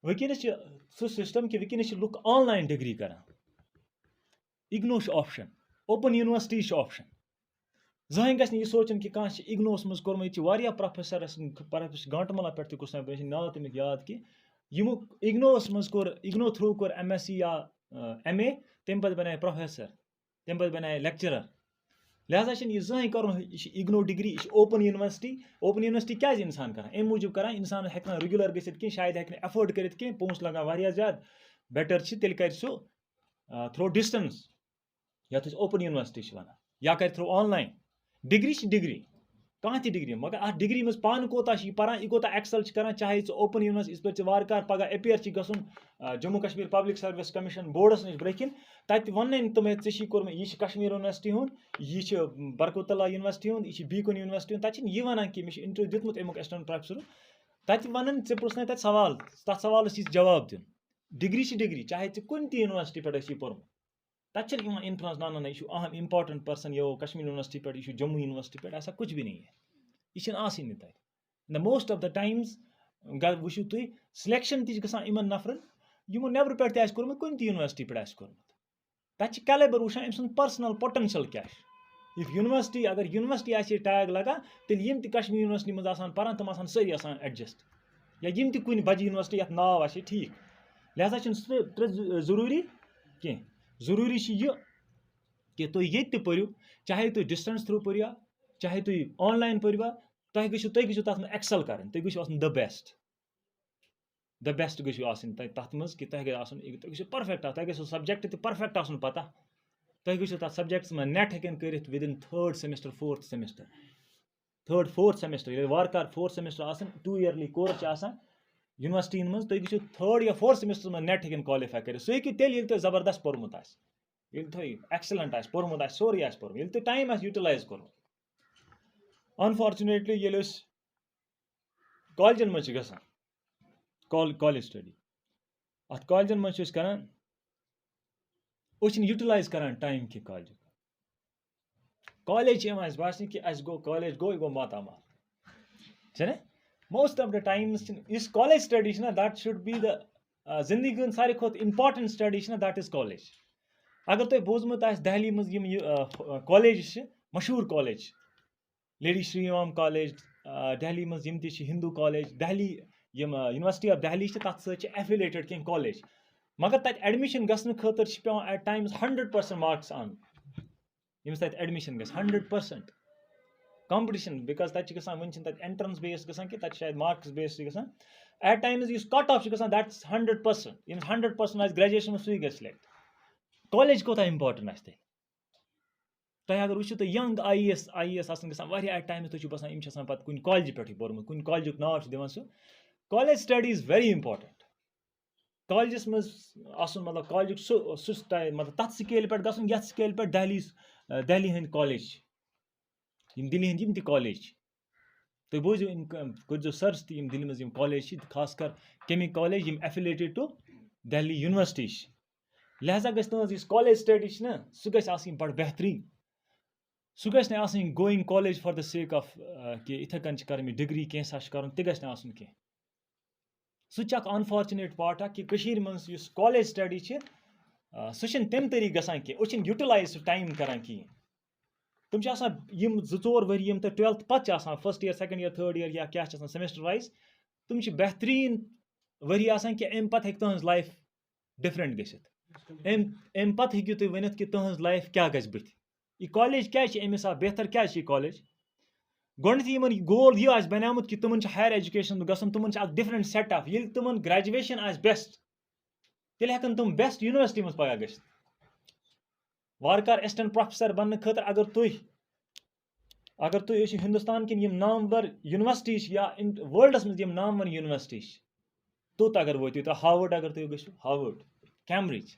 वनस सह सिस्टम कि वनस लुक ऑनलाइन डिग्री करान IGNOU option open university option जहें गि सोचन कि कह इग्नोस मज कोर्मुत यह प्रोफेसर गांटमला पे कुछ नाव तमिक याद कि इग्नोस मज इग्नो थ्रू कोर MSc या MA तम पे बना प्रोफेसर तम पे बना लेक्चरर लिहाजा यह जहें कर इग्नो डिग्री यह ओपन यूनिवर्सिटी क्या इंसान कर अम मूजूब कर इंसान हे रेगुलर गि शायद हे एफोर्ड कर पोस लगा ज्यादा बेटर तेल कर थ्रो डिस्टेंस यथ ओपन यूनिवर्सिटी वन या कर थ्रो ऑनलाइन डिग्री कह डिग्री मगर अ डिग्री मज पान कोता पान यह कोता एक्सल कर चाहे ओपन यूनिवर्सिटी पे वार पगह अपेयर गन Jammu Kashmir public service commission boards नश ब्रकिन तत वन तुम कोर्म यह कश्मीर यूनिवर्सिटी हूँ यह बरकतुल्ला यूनिवर्सिटी हूँ यह बी कुन यूनिवर्सिटी हूँ तक यह वन कि मे इंटरव्यू दितमुत अमुक असिस्टेंट प्रोफेसर तत वन पुछन तत सवाल तथ सवाल जवाब दिन डिग्री चाहे कुन यूनिवर्सिटी पे पोर्मुत तक इन्फ्लुएंस ना ना यह अहम इंपॉर्टेंट पर्सन यो कश्मीर यूनिवर्सिटी पे यह जम्मू यूनिवर्सिटी पे ऐसा कुछ भी नहीं है यह आसन the most of the times वो तुम सिलेक्शन इन नफरन यमो नबर पे कोर्मुत कुन यूनिवर्सिटी पे कोर्मुत तक कैलिबर वुचान अम सुंद पर्सनल पोटेंशियल क्या इफ यूनिवर्सिटी अगर यूनिवर्सिटी टैग लगा तेल यम कश्मीर यूनिवर्सिटी मज पान तम सारी एडजस्ट या यम कुन बज यूनिवर्सिटी ये नाव आ ठीक लिहाजा जरूरी कह जरूरी यह कि तुम ये पो चाहे तुम डिस्टेंस थ्रू पो चाहे तुम ऑनलाइन पो तुम गो तथ में एक्सल कर तुम गो द बेस्ट गो तथ मज कि तुम गो परफेक्ट तुम गो सब्जेक्ट परफेक्ट पता तुम गो तथ सब्जेक्ट्स में नेट हेकन कर within 3rd semester 4th semester 3rd 4th semester वार 4th semester 2 yearly course university मज तुम गो 3rd या 4th सेमेस्टर में नेट हेकन क्वालिफाई कर सह हेकि तेल तुम जबरदस्त पोर्मुत एक्सलेंट पोर्मुत सोरे पोर्मुत टाइम यूटिलाइज कोर्मुत अनफॉर्चुनेटली कॉलेजन मज कॉलेज स्टडी अत कॉलेजन मज करान यूटिलाइज करान टाइम कि कॉलेज बासन कि गो कॉलेज गो मातामाल है मोस्ट ऑफ द टाइम्स इस कॉलेज स्टडी ना दैट शुड बी द जिंदगी हूँ सारे खुद इंपॉर्टेंट स्टडी ना दैट इज कॉलेज अगर तुम बोजमुत दहली मज कॉलेज मशहूर college lady Shriram college Delhi मज Hindu college Delhi university of Delhi तथ सत एफिलेटेड कह कॉलेज मगर तत एडमिशन गसन खतर पे एट टाइम्स 100% मार्क्स अन यमस तत एडमिशन गस 100% कॉम्पिटिशन बिकॉज तत वन तत एंट्रेंस बेस गसान कि तत शायद मार्क्स बेस गसान एट टाइम्स कट ऑफ गसान दैट्स 100% यमस 100% ग्रेजुएशन में सही सिलेक्ट कॉलेज कोता इंपॉर्टेंट तुम अगर वो तो यंग IAS गसान एट टाइम्स तुम बसान पे कुन कॉलेज पे पोर्मुत कुन कॉलेज नाव दिवान सह college study is very important colleges मज मतलब कॉलेज सह मतलब तथ स्केल पे गसन ये स्केल पे दहली हंद कॉलेज दिल्ली हंद कॉलेज तुम बोजो कर सर्च तम दिल्ली मज कॉलेज खास कर केमिक college affiliated to Delhi university लिहाजा गज कॉलेज स्टडी ना सह गई बड़ बेहतरीन सह गई going college for the sake of कि इथे कन कर डिग्री कैसा कर कह सह अनफॉर्चुनेट पार्ट कि मज कॉलेज स्टडी सह तम तरीक गसान कह यूटिलाइज टाइम करान कहें तुम 2-4 वरी यम 12th पे 1st year 2nd year 3rd year या क्या सेमेस्टर वाइज तुम बेहतरीन वरी कि अम पे तुज लाइफ डिफरेंट गम पे हेकू तुम वन कि तुज लाइफ क्या गज बुथ यह कॉलेज क्या अमिस बेहतर क्या कॉलेज गोल गोल यह बनामुत कि तुम हायर एजुकेशन गसन तुम डिफरेंट सेट ऑफ ये तुम ग्रेजुएशन बेस्ट तेल हेकन तुम बेस्ट यूनिवर्सिटी मज पगह गि वारकार असिस्टेंट प्रोफेसर बनने खतर अगर तुम हिंदुस्तान किन नामवर यूनिवर्सिटी या वर्ल्डस मज नामवर यूनिवर्सिटी तोत अगर वो तो हार्वर्ड अगर तुम गो हार्वर्ड कैम्ब्रिज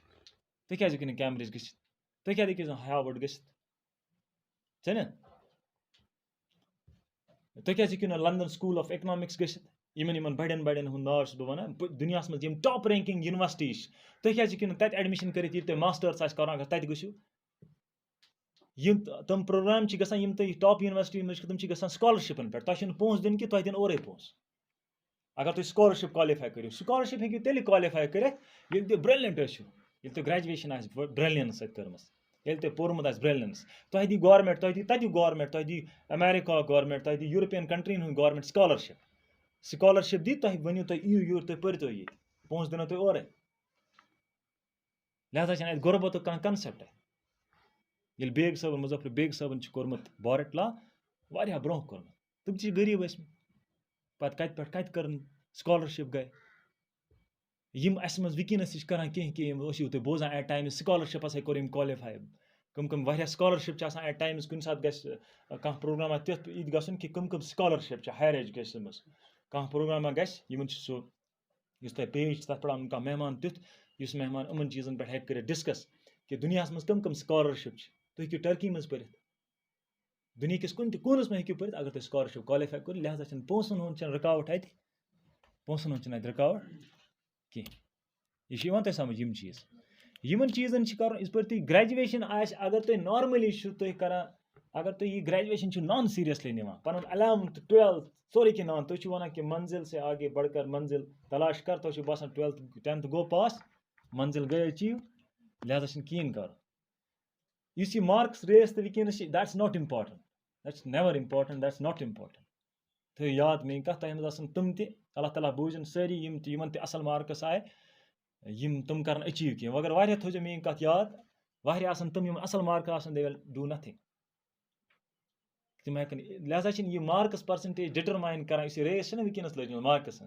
तुम क्या कैम्ब्रिज गि तुम क्या हार्वर्ड गि तुम क्या लंदन स्कूल ऑफ इकनॉमिक्स गि یِمن بڑٮ۪ن بڑٮ۪ن ہُنٛد ناو چھُس بہٕ وَنان دُنیاہَس منٛز یِم ٹاپ رینکِنگ یونیورسٹی چھِ تُہۍ کیازِ ہیٚکِو نہٕ تَتہِ ایڈمِشن کٔرِتھ ییٚلہِ تۄہہِ ماسٹٲرٕس آسہِ کَرُن اگر تَتہِ گٔژھِو یِم تِم پروگرام چھِ گژھان یِم تۄہہِ ٹاپ یونیورسٹی منٛز چھِ تِم چھِ گژھان سکالرشِپن پٮ۪ٹھ تۄہہِ چھُنہٕ پونٛسہٕ دِنۍ کینٛہہ تۄہہِ دِنۍ اورَے پونٛسہٕ اگر تُہۍ سکالرشِپ کالِفاے کٔرِو سکالرشِپ ہیٚکِو تیٚلہِ کالِفاے کٔرِتھ ییٚلہِ تُہۍ برٛیلینٛٹ ٲسِو ییٚلہِ تۄہہِ گریجویشن آسہِ برٛیلینس سۭتۍ کٔرمٕژ ییٚلہِ تۄہہِ پوٚرمُت آسہِ برٛیلینس تۄہہِ دی گورمٮ۪نٛٹ تۄہہِ دی تَتیُک گورمٮ۪نٛٹ تۄہہِ دی امیرِکا گورمٮ۪نٛٹ تۄہہِ دی یوٗروپین کنٹرٛیٖن ہُنٛد گورمٮ۪نٛٹ سکالرشِپ دی تۄہہِ ؤنِو تُہۍ یِیِو یور تُہۍ پٔرۍتو ییٚتہِ پونٛسہٕ دِنو تۄہہِ اورَے لہذا چھَنہٕ اَتہِ غُربتُک کانٛہہ کَنسٮ۪پٹَے ییٚلہِ بیگ صٲبن مُظفر بیگ صٲبن چھُ کوٚرمُت بارٹ لا واریاہ برونٛہہ کوٚرمُت تِم چھِ غریٖب ٲسۍمٕتۍ پَتہٕ کَتہِ پٮ۪ٹھ کَتہِ کٔرٕن سکالرشِپ گٔے یِم اَسہِ منٛز وٕنکیٚنَس تہِ چھِ کَران کینٛہہ یِم ٲسِو تُہۍ بوزان ایٹ ٹایمٕز سکالرشِپ ہَسا کوٚر أمۍ کالِفاے کٕم واریاہ سکالرشِپ چھِ آسان ایٹ ٹایمٕز کُنہِ ساتہٕ گژھِ کانٛہہ پروگراما تیُتھ یہِ تہِ گژھُن کہِ کٕم سکالرشِپ چھِ ہایر ایجوکیشنَس منٛز کانٛہہ پروگراما گژھِ یِمن چھُ سُہ یُس تۄہہِ پیج چھِ تَتھ پٮ۪ٹھ اَنُن کانٛہہ مہمان تیُتھ یُس مہمان یِمن چیٖزن پٮ۪ٹھ ہیٚکہِ کٔرِتھ ڈِسکس کہِ دُنیاہَس منٛز کٕم سکالرشِپ چھِ تُہۍ ہیٚکِو ٹرکی منٛز پٔرِتھ دُنہِکِس کُنہِ تہِ کوٗنَس منٛز ہیٚکِو پٔرِتھ اگر تُہۍ سکالرشِپ کالِفاے کٔرِو لہذا چھِنہٕ پونٛسَن ہُنٛد چھِنہٕ رُکاوَٹ اَتہِ پونٛسَن ہُنٛد چھِنہٕ اَتہِ رُکاوَٹ کینٛہہ یہِ چھِ یِوان تۄہہِ سَمٕجھ یِم چیٖز یِمن چیٖزن چھِ کَرُن یِتھ پٲٹھۍ تُہۍ گریجویشن آسہِ اگر تُہۍ نارمٔلی چھِو تُہۍ کَران اگر تُہۍ یہِ گریجویشن چھِو نان سیٖریَسلی نِوان پَنُن 11th 12th سورُے کینٛہہ نِوان تُہۍ چھِو وَنان کہِ منزِل سے آگے بڑھ کر منزِل تلاش کر تۄہہِ چھُو باسان 12th 10th گوٚو پاس منزِل گٔے أچیٖو لہذا چھِنہٕ کِہیٖنۍ کَرُن یُس یہِ مارکٕس ریس تہٕ وٕنکیٚنَس چھِ that's not important that's never important that's not important تھٲیِو یاد میٲنۍ کَتھ تۄہہِ منٛز آسَن تِم تہِ اللہ تعالیٰ بوٗزِن سٲری یِم تہِ یِمن تہِ اَصٕل مارکٕس آیہِ یِم تِم کَرَن أچیٖو کینٛہہ مگر واریاہ تھٲیزیو میٲنۍ کَتھ یاد واریاہ آسَن تِم یِم اَصٕل مارکٕس آسَن دے وِل ڈوٗ نَتھِنٛگ تِم ہٮ۪کَن لہذا چھِنہٕ یہِ مارکٕس پٔرسَنٹیج ڈِٹرماین کَران یُس یہِ ریس چھِنہ وٕنکیٚنَس لٔجمٕژ مارکٕس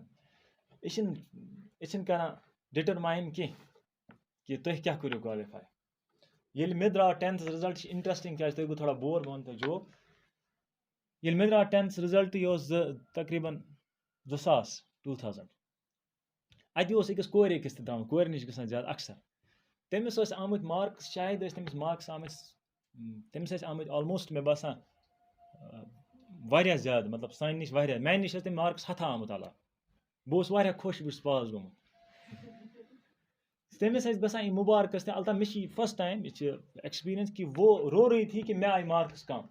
یہِ چھِنہٕ کَران ڈِٹرماین کینٛہہ کہِ تُہۍ کیٛاہ کٔرِو کالِفاے ییٚلہِ مےٚ درٛاو 10th رِزَلٹ چھِ اِنٹرٛسٹِنٛگ کیٛازِ تُہۍ گوٚو تھوڑا بور بہٕ وَنہٕ تۄہہِ جوک ییٚلہِ مےٚ درٛاو 10th رِزَلٹ یہِ اوس تقریٖباً 2000 اَتہِ اوس أکِس کورِ أکِس تہِ درٛامُت کورِ نِش گژھان زیادٕ اَکثر تٔمِس ٲسۍ آمٕتۍ مارکٕس شاید ٲسۍ تٔمِس مارکٕس آمٕتۍ تٔمِس ٲسۍ آمٕتۍ آلموسٹ مےٚ باسان واریاہ زیادٕ مطلب سانہِ نِش واریاہ میٛانہِ نِش ٲسۍ تٔمۍ مارکٕس 100 آمُت علاوٕ بہٕ اوسُس واریاہ خۄش بہٕ چھُس پاس گوٚمُت تٔمِس ٲسۍ گژھان یہِ مُبارکَس تہِ البتہ مےٚ چھِ یہِ فٔسٹ ٹایم یہِ چھِ ایٚکٕسپیٖریَنس کہِ وہ رو رہی تھی کہِ مےٚ آیہِ مارکٕس کَم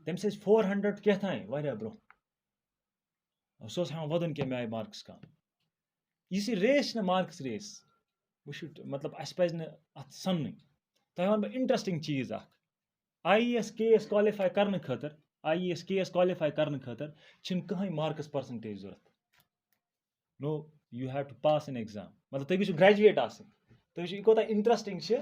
تٔمِس ٲسۍ 400 کیٛاہتانۍ واریاہ برونٛہہ سُہ اوس ہٮ۪وان وَدُن کہِ مےٚ آیہِ مارکٕس کَم یُس یہِ ریس چھِنہ مارکٕس ریس وٕچھِو مطلب اَسہِ پَزِ نہٕ اَتھ سَننٕے تۄہہِ وَنہٕ بہٕ اِنٹرٛسٹِنٛگ چیٖز اَکھ IAS KS کالِفاے کَرنہٕ خٲطرٕ IAS KS کالِفاے کَرنہٕ خٲطرٕ چھِنہٕ کٕہٕنۍ مارکٕس پٔرسَنٹیج ضوٚرَتھ نو you have to pass in exam مطلب تُہۍ گٔژھِو گرٛیجویٹ آسٕنۍ تُہۍ وٕچھِو یہِ کوٗتاہ اِنٹرٛسٹِنٛگ چھِ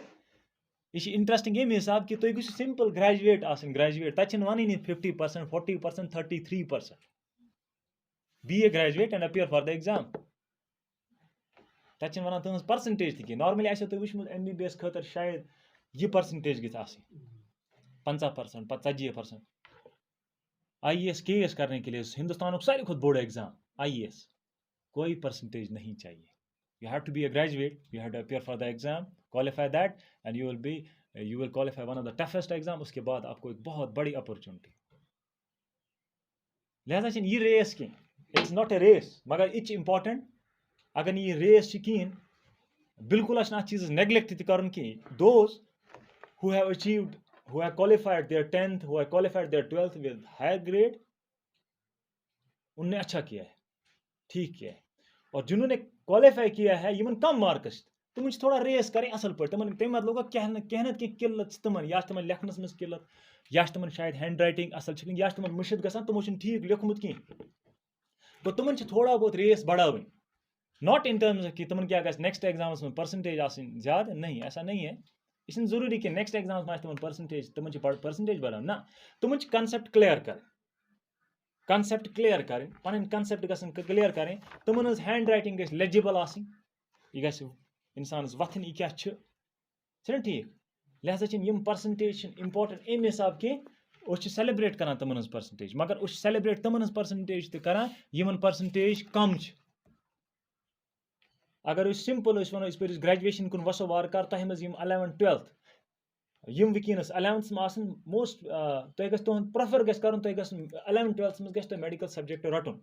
یہِ چھِ اِنٹرٛسٹِنٛگ ییٚمہِ حِساب کہِ تُہۍ گٔژھِو سِمپٕل گرٛیجویٹ آسٕنۍ گرٛیجویٹ تَتہِ چھِنہٕ وَنٲنی 50% 40% 33% B a graduate and appear for the exam تَتہِ چھِنہٕ وَنان تُہٕنٛز پٔرسَنٹیج تہِ کینٛہہ نارمٔلی آسیو تۄہہِ وٕچھمُت MBBS خٲطرٕ شاید یہِ پٔرسَنٹیج گژھِ آسٕنۍ 50% پَتہٕ 40% IAS KS کرنے کے لیے ہندوستانُک ساروی کھۄتہٕ بوٚڑ ایٚگزام IAS کوئی پٔرسَنٹیج نہیں چاہیے you have to be a graduate you have to appear for the exam qualify that and you will qualify one of the toughest exam उसके बाद आपको एक बहुत बड़ी अपॉर्चुनिटी लिहाजा छन ये रेस की इट्स नॉट ए रेस मगर ये इंपॉर्टेंट अगर ये रेस कहें बिल्कुल चीज नेग्लेक्ट कर those who have achieved who have qualified their 10th who have qualified their 12th with higher grade उनने अच्छा किया है ठीक किया है और जिन्होंने क्वालिफाई किया है यमन कम मार्क्स तुम थोड़ा रेस करें असल पे तम मत लोग कह ना किल्लत तम या तम लिखनस मज किल्लत या तम शायद हैंड राइटिंग असल या तम मुशिद ग तमो ठीक लिखमुत कह तो तम थोड़ा बहुत रेस बढ़ावी नॉट इन टर्म्स कि तम क्या नेक्स्ट एग्जामस में परसेंटेज ज्यादा नहीं ऐसा नहीं है यह जरूरी कि नेक्स्ट एग्जाम में तम परसेंटेज परसेंटेज बढ़ा ना तम कंसेप्ट क्लियर कर कंसेप्ट क्लियर करें पन कंसेप्ट ग क्लियर करें तमन हैंड राइटिंग गई लेजिबल यह ग इंसानस वथन यह क्या छा ठीक लिहाजा यम परसेंटेज इंपॉर्टेंट अमे हिसाब कह सेलिब्रेट करान तमन परसेंटेज मगर सेलिब्रेट तमन परसेंटेज तो करान यमन परसेंटेज कम अगर सिंपल वो ग्रेजुएशन कुन वसो वार कार तह मज 11th 12th यम वनस 11th में मोस्ट तुह तुहद प्रेफर ग 11th 12th मज ग मेडिकल सब्जेक्ट रटुन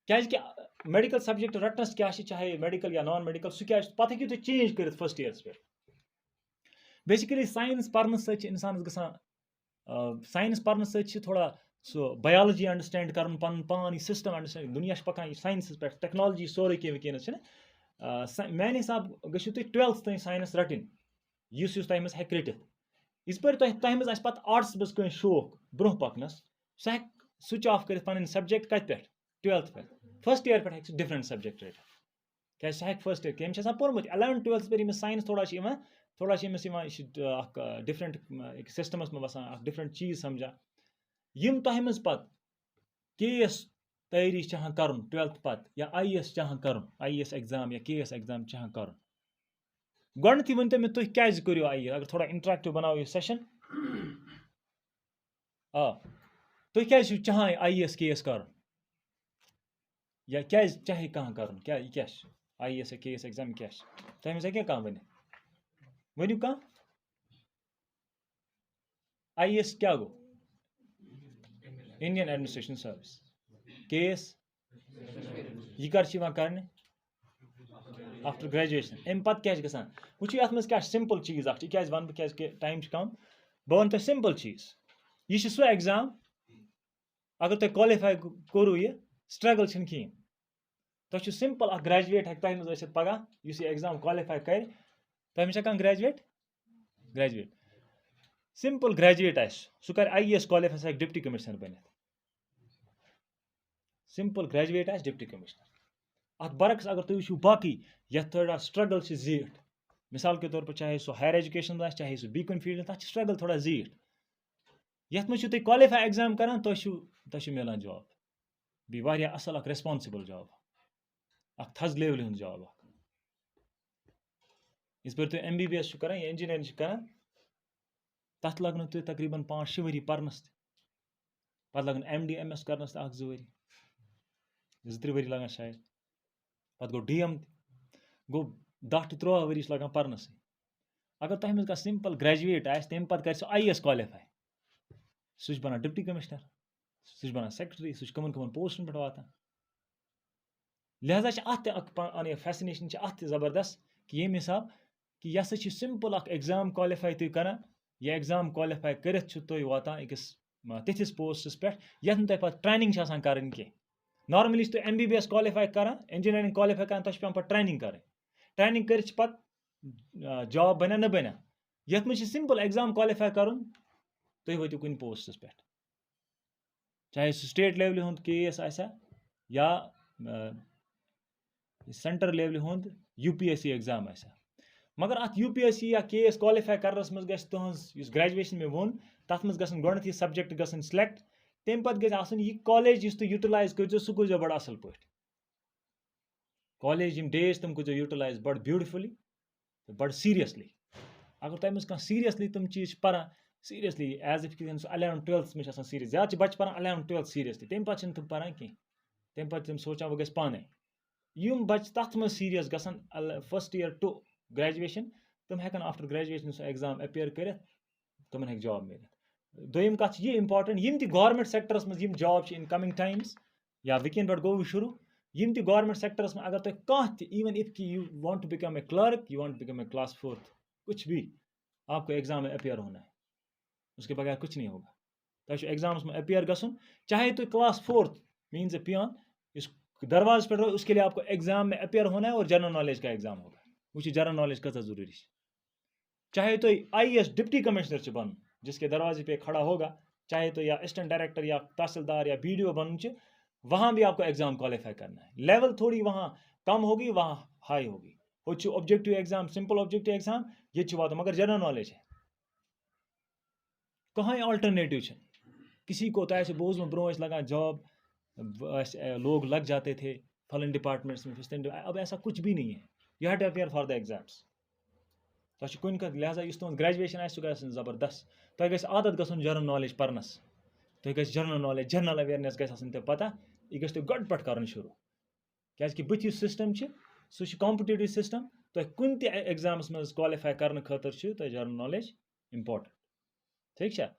क्या मेडिकल सब्जेक्ट रटनस क्या चाहे मेडिकल या नॉन मेडिकल सह क्या पता हेकि तुम चेंज कर फर्स्ट ईयर्स पे बेसिकली साइंस पढ़ने सत इंसान गसान साइंस पढ़ने सत थोड़ा सो बायोलॉजी अंडरस्टैंड कर पन पान सिस्टम अंडरस्टैंड दुनिया पकान साइंस पे टेक्नोलॉजी सोरे कह वनस मेन हिसाब गो तुम 12th तक साइंस रटन तुम मज हे रटित इस पर तुम मज पे आर्ट्स मज कह शौक ब्रोह पकनस सह स्विच ऑफ कर पन सब्जेक्ट कत पे 12th पे फर्स्ट ईयर पे हे डिफरेंट सब्जेक्ट रटित क्या सह हे फर्स्ट ईयर कम पोर्मुत 11th 12th पे साइंस थोड़ा डिफरेंट सिस्टमस में बसान डिफरेंट चीज समझा यम तह मज पत KS तैयारी चाहान कर 12th पत या IAS चाहान कर IAS एग्जाम या KS एग्जाम चाहान कर गोडनथी वन मे तुम क्या करो IAS अगर थोड़ा इंटरेक्टिव बनाओ ये सेशन तुम क्या चाहान IAS KS कर या क्या चाहे कह कर क्या IAS या KS एग्जाम क्या तुम क्या कह वन वनु कह IAS क्या गो इंडियन एडमिनिस्ट्रेशन सर्विस KS यह कर आफ्टर ग्रेजुएशन अम पे क्या गसान वो अत क्या सिंपल चीज क्या वन बह क्या टाइम कम बह वन तुम सिंपल चीज यह सह एग्जाम अगर तुम क्वालिफाई कोरू यह स्ट्रगल कहें तुम सिंपल ग्रेजुएट हे तुम मज पगह यह एग्जाम क्वालिफाई कर तुम ग्रेजुएट सिंपल ग्रेजुएट सह कर IAS क्वालिफाई सह डिप्टी कमिश्नर बन सिंपल ग्रेजुएट डिप्टी कमिश्नर अत बरक्स अगर तुम वो बाकी ये थोड़ा स्ट्रगल जीट मिसाल के तौर पर चाहे सो हायर एजुकेशन चाहे सो बी कुन फील्ड तक स्ट्रगल थोड़ा जीट ये मज तुम क्वालिफाई एग्जाम कर तुम मिलान जॉब बी असल रेस्पॉन्सिबल जॉब थज लेवल हूँ जॉब इस पर तुम MBBS कर या इंजीनियरिंग कर तथ लगन तुम तकरीबन 5-6 वरी परनस पे लगन MD MS Karan's 1-2 worry 2-3 worry लगन शायद पे गो DM गो 10-13 वरी लगन परनस अगर तुम मज सिंपल ग्रेजुएट तम पे कर IAS क्वालिफाई सह बना डिप्टी कमिश्नर सह बना सेक्रेटरी सह कमन कमन पोस्टन पे वातान लिहाजा अत फैसिनेशन अत जबरदस्त कि ये हिसाब कि यह सिंपल एग्जाम क्वालिफाई तुम कर यह एग्जाम क्वालिफाई कर तुम वातान अकिस तिथिस पोस्टस पे ये तुम ट्रेनिंग कर नॉर्मली तुम MBBS क्वालिफाई कर इंजीनियरिंग क्वालिफाई कर तुम पे ट्रेनिंग कर ट्रेनिंग कर जॉब बना न बना ये मज सिंपल एग्जाम क्वालिफाई कर तुम वो कुन पोस्टस पे चाहे सह स्टेट लेवल हूँ KS या सेंटर लेवल हूँ UPSC एग्जाम मगर अत UPSC या KS क्वालिफाई करनस मज गस तुहस ग्रेजुएशन में वोन तथ मज गसन गोडनथी सब्जेक्ट गसन सिलेक्ट तम पे गस आसन यह कॉलेज तुम यूटिलाइज कर सह कर बड़ असल पे कॉलेज डेज तुम कर यूटिलाइज बड़ ब्यूटिफुली बड़ सीरियसली अगर तुम मज सीरियसली तुम चीज पान seriously as if 11th 12th में सीरियस ज्यादा बच्चे पान 11th 12th सीरियसली तम पे तुम पान कह तम पे तुम सोचान वो गस पाने यम बच्चे तथ मज सीरियस गसन फर्स्ट ईयर टू ग्रेजुएशन तुम हेकन आफ्टर ग्रेजुएशन सह एग्जाम अपेयर कर तुम हे जॉब मिल दोम कत यह इंपॉर्टेंट यम ति गवर्नमेंट सेक्टरस मज यम जॉब इन कमिंग टाइम्स या वकिन पे गो शुरू यम ति गवर्नमेंट सेक्टरस में अगर तुम कह इवन इफ कि you want to become a clerk you want to become a class 4th कुछ भी आपको एग्जाम में अपेयर होना है उसके बगैर कुछ नहीं होगा तुम एग्जाम्स में अपेयर गसन चाहे तो क्लास 4th मीन्स ए पियान इस दरवाज पर उसके लिए आपको एग्जाम में अपेयर होना है और जनरल नॉलेज का एग्जाम होगा वो जनरल नॉलेज कत जरूरी चाहे तो IAS डिप्टी कमिश्नर बन जिसके दरवाजे पे खड़ा होगा चाहे तो या असिस्टेंट डायरेक्टर या तहसीलदार या BDO बन वहाँ भी आपको एग्जाम क्वालिफाई करना है लेवल थोड़ी वहाँ कम होगी वहाँ हाई होगी वो objective exam simple objective exam ये वात मगर जनरल नॉलेज है कहीं अल्टरनेटिव किसी को तो ऐसे बोझ में ब्रो लगा जॉब लोग लग जाते थे फलन डिपार्टमेंट्स में अब ऐसा कुछ भी नहीं है you have to appear for the exams तो कुन लिहाजा इस तुम ग्रेजुएशन सह जबरदस्त तुम गस आदत गसन जनरल नॉलेज परनस तुम गस जनरल नॉलेज जनरल अवेयरनेस गस पता यह गस तुम गड पट कर शुरू क्या बुथ सिस्टम सह कॉम्पिटिटिव सिस्टम तुम कुन एग्जाम्स मज क्वालिफाई करने खतर तुम जनरल नॉलेज इंपॉर्टेंट ठीक है